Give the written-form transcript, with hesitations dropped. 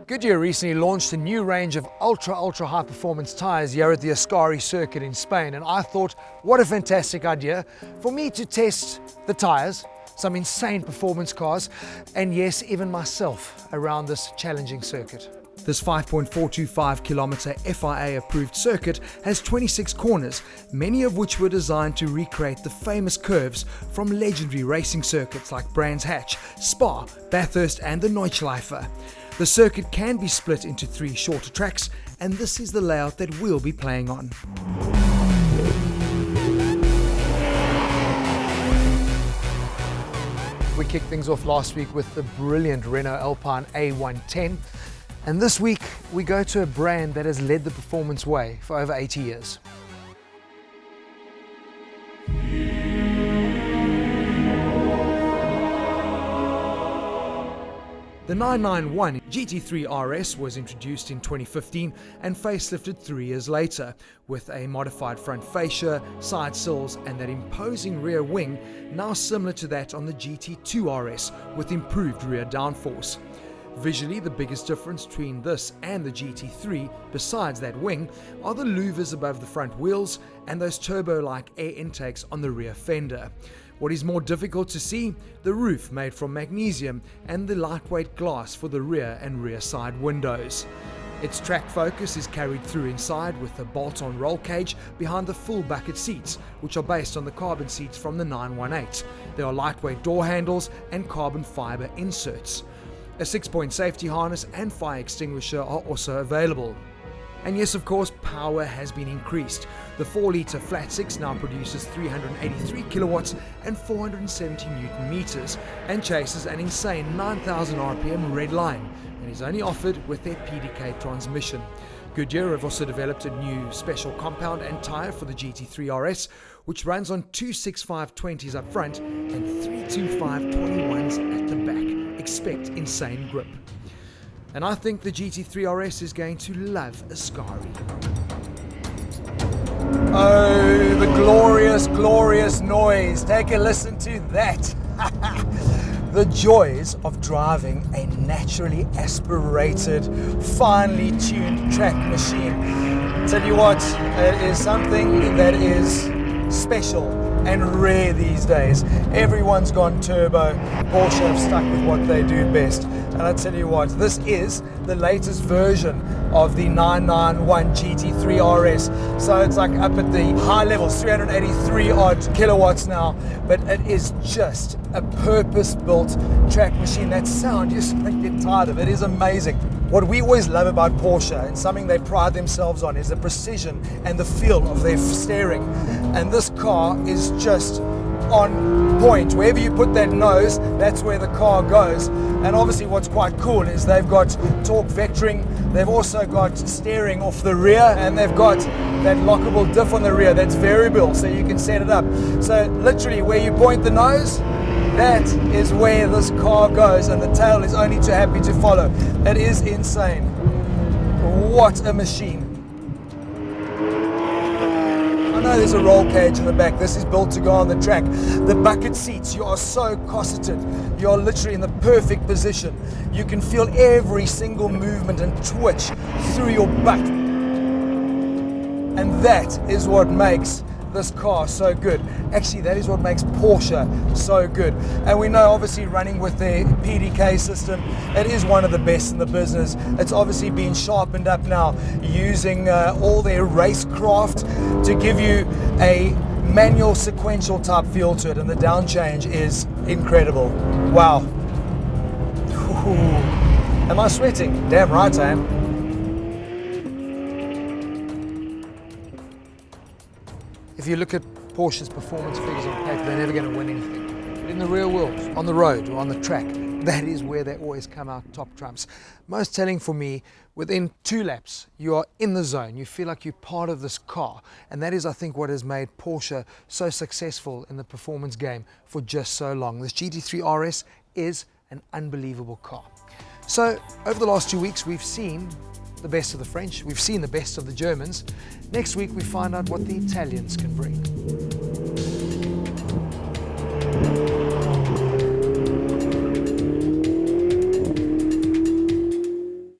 Goodyear recently launched a new range of ultra high performance tyres here at the Ascari circuit in Spain, and I thought, what a fantastic idea for me to test the tyres, some insane performance cars, and yes, even myself around this challenging circuit. This 5.425 kilometer FIA approved circuit has 26 corners, many of which were designed to recreate the famous curves from legendary racing circuits like Brands Hatch, Spa, Bathurst and the Nordschleife. The circuit can be split into 3 shorter tracks, and this is the layout that we'll be playing on. We kicked things off last week with the brilliant Renault Alpine A110, and this week we go to a brand that has led the performance way for over 80 years. The 991 GT3RS was introduced in 2015 and facelifted 3 years later, with a modified front fascia, side sills and that imposing rear wing, now similar to that on the GT2RS with improved rear downforce. Visually, the biggest difference between this and the GT3, besides that wing, are the louvers above the front wheels and those turbo-like air intakes on the rear fender. What is more difficult to see? The roof made from magnesium and the lightweight glass for the rear and rear side windows. Its track focus is carried through inside with a bolt-on roll cage behind the full bucket seats, which are based on the carbon seats from the 918. There are lightweight door handles and carbon fiber inserts. A 6-point safety harness and fire extinguisher are also available. And yes, of course, power has been increased. The 4-litre flat 6 now produces 383 kilowatts and 470 newton meters and chases an insane 9,000 RPM red line, and is only offered with their PDK transmission. Goodyear have also developed a new special compound and tyre for the GT3RS, which runs on 2 6520s up front and 32521s at the back. Expect insane grip. And I think the GT3RS is going to love Ascari. Oh, the glorious noise. Take a listen to that. The joys of driving a naturally aspirated, finely tuned track machine. Tell you what, it is something that is special and rare these days. Everyone's gone turbo. Porsche have stuck with what they do best. And I tell you what, this is the latest version of the 991 GT3RS. So it's like up at the high levels, 383 odd kilowatts now, but it is just a purpose-built track machine. That sound, you just don't get tired of it. It is amazing. What we always love about Porsche, and something they pride themselves on, is the precision and the feel of their steering. And this car is just on point. Wherever you put that nose, that's where the car goes. And obviously what's quite cool is they've got torque vectoring, they've also got steering off the rear, and they've got that lockable diff on the rear that's variable, so you can set it up. So literally where you point the nose, that is where this car goes, and the tail is only too happy to follow. It is insane. What a machine. I know there's a roll cage in the back. This is built to go on the track. The bucket seats, you are so cosseted. You are literally in the perfect position. You can feel every single movement and twitch through your butt. And that is what makes this car so good. Actually, that is what makes Porsche so good. And we know, obviously, running with their PDK system, it is one of the best in the business. It's obviously been sharpened up now using all their racecraft to give you a manual sequential type feel to it, and the down change is incredible. Wow. Ooh. Am I sweating? Damn right I am. If you look at Porsche's performance figures on paper, they're never going to win anything. But in the real world, on the road or on the track, that is where they always come out top trumps. Most telling for me, within 2 laps, you are in the zone. You feel like you're part of this car. And that is, I think, what has made Porsche so successful in the performance game for just so long. This GT3RS is an unbelievable car. So, over the last 2 weeks, we've seen the best of the French, we've seen the best of the Germans. Next week we find out what the Italians can bring.